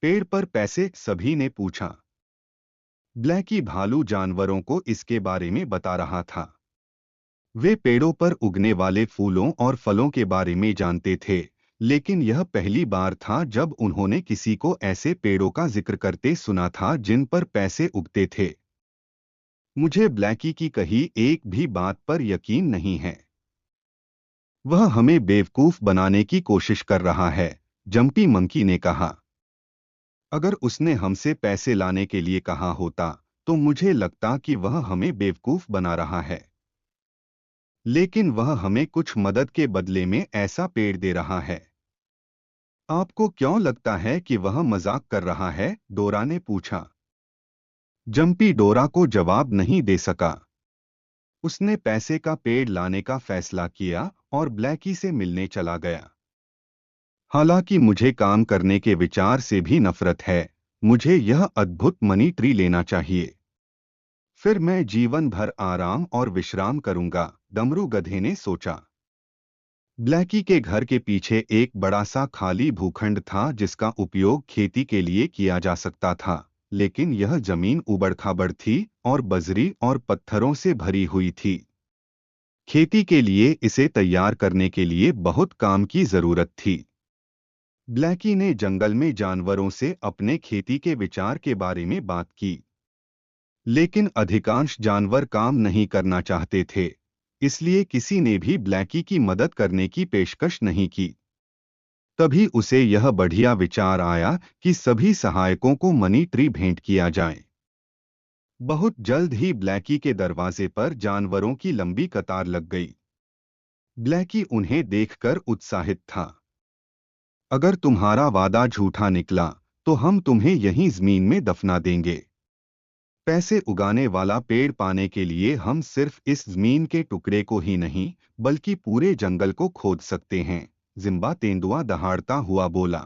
पेड़ पर पैसे, सभी ने पूछा। ब्लैकी भालू जानवरों को इसके बारे में बता रहा था। वे पेड़ों पर उगने वाले फूलों और फलों के बारे में जानते थे, लेकिन यह पहली बार था जब उन्होंने किसी को ऐसे पेड़ों का जिक्र करते सुना था जिन पर पैसे उगते थे। मुझे ब्लैकी की कही एक भी बात पर यकीन नहीं है। वह हमें बेवकूफ बनाने की कोशिश कर रहा है, जंपी मंकी ने कहा। अगर उसने हमसे पैसे लाने के लिए कहा होता, तो मुझे लगता कि वह हमें बेवकूफ बना रहा है। लेकिन वह हमें कुछ मदद के बदले में ऐसा पेड़ दे रहा है। आपको क्यों लगता है कि वह मजाक कर रहा है? डोरा ने पूछा। जंपी डोरा को जवाब नहीं दे सका। उसने पैसे का पेड़ लाने का फैसला किया और ब्लैकी से मिलने चला गया। हालांकि मुझे काम करने के विचार से भी नफरत है, मुझे यह अद्भुत मनी ट्री लेना चाहिए। फिर मैं जीवन भर आराम और विश्राम करूंगा, डमरू गधे ने सोचा। ब्लैकी के घर के पीछे एक बड़ा सा खाली भूखंड था जिसका उपयोग खेती के लिए किया जा सकता था, लेकिन यह जमीन उबड़-खाबड़ थी और बजरी और पत्थरों से भरी हुई थी। खेती के लिए इसे तैयार करने के लिए बहुत काम की जरूरत थी। ब्लैकी ने जंगल में जानवरों से अपने खेती के विचार के बारे में बात की, लेकिन अधिकांश जानवर काम नहीं करना चाहते थे, इसलिए किसी ने भी ब्लैकी की मदद करने की पेशकश नहीं की। तभी उसे यह बढ़िया विचार आया कि सभी सहायकों को मनी ट्री भेंट किया जाए। बहुत जल्द ही ब्लैकी के दरवाजे पर जानवरों की लंबी कतार लग गई। ब्लैकी उन्हें देखकर उत्साहित था। अगर तुम्हारा वादा झूठा निकला, तो हम तुम्हें यहीं जमीन में दफना देंगे। पैसे उगाने वाला पेड़ पाने के लिए हम सिर्फ इस जमीन के टुकड़े को ही नहीं, बल्कि पूरे जंगल को खोद सकते हैं, जिम्बा तेंदुआ दहाड़ता हुआ बोला।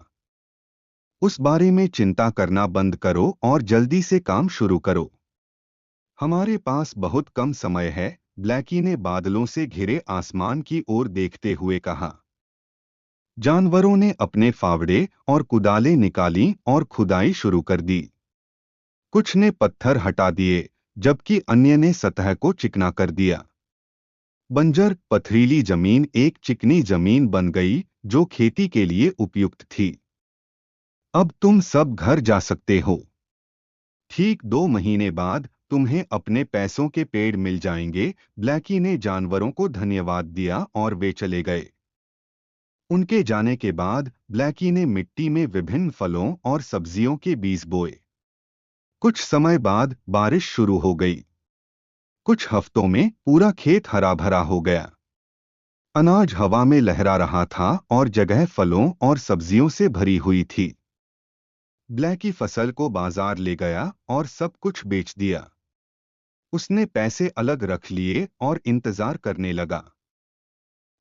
उस बारे में चिंता करना बंद करो और जल्दी से काम शुरू करो। हमारे पास बहुत कम समय है, ब्लैकी ने बादलों से घिरे आसमान की ओर देखते हुए कहा। जानवरों ने अपने फावड़े और कुदालें निकाली और खुदाई शुरू कर दी। कुछ ने पत्थर हटा दिए, जबकि अन्य ने सतह को चिकना कर दिया। बंजर पथरीली जमीन एक चिकनी जमीन बन गई, जो खेती के लिए उपयुक्त थी। अब तुम सब घर जा सकते हो। ठीक 2 महीने बाद तुम्हें अपने पैसों के पेड़ मिल जाएंगे। ब्लैकी ने जानवरों को धन्यवाद दिया और वे चले गए। उनके जाने के बाद ब्लैकी ने मिट्टी में विभिन्न फलों और सब्जियों के बीज बोए। कुछ समय बाद बारिश शुरू हो गई। कुछ हफ्तों में पूरा खेत हरा भरा हो गया। अनाज हवा में लहरा रहा था और जगह फलों और सब्जियों से भरी हुई थी। ब्लैकी फसल को बाजार ले गया और सब कुछ बेच दिया। उसने पैसे अलग रख लिए और इंतजार करने लगा।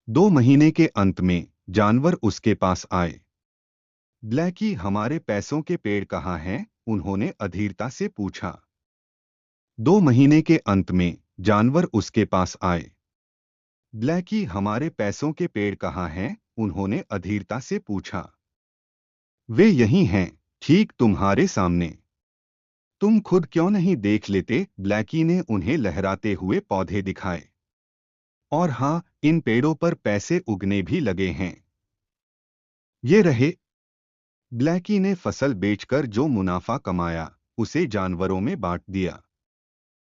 2 महीने के अंत में जानवर उसके पास आए। ब्लैकी, हमारे पैसों के पेड़ कहाँ हैं? उन्होंने अधीरता से पूछा। 2 महीने के अंत में जानवर उसके पास आए। ब्लैकी, हमारे पैसों के पेड़ कहाँ हैं? उन्होंने अधीरता से पूछा। वे यहीं हैं, ठीक तुम्हारे सामने। तुम खुद क्यों नहीं देख लेते? ब्लैकी ने उन्हें लहराते हुए पौधे दिखाए। और हाँ, इन पेड़ों पर पैसे उगने भी लगे हैं। ये रहे। ब्लैकी ने फसल बेचकर जो मुनाफा कमाया, उसे जानवरों में बांट दिया।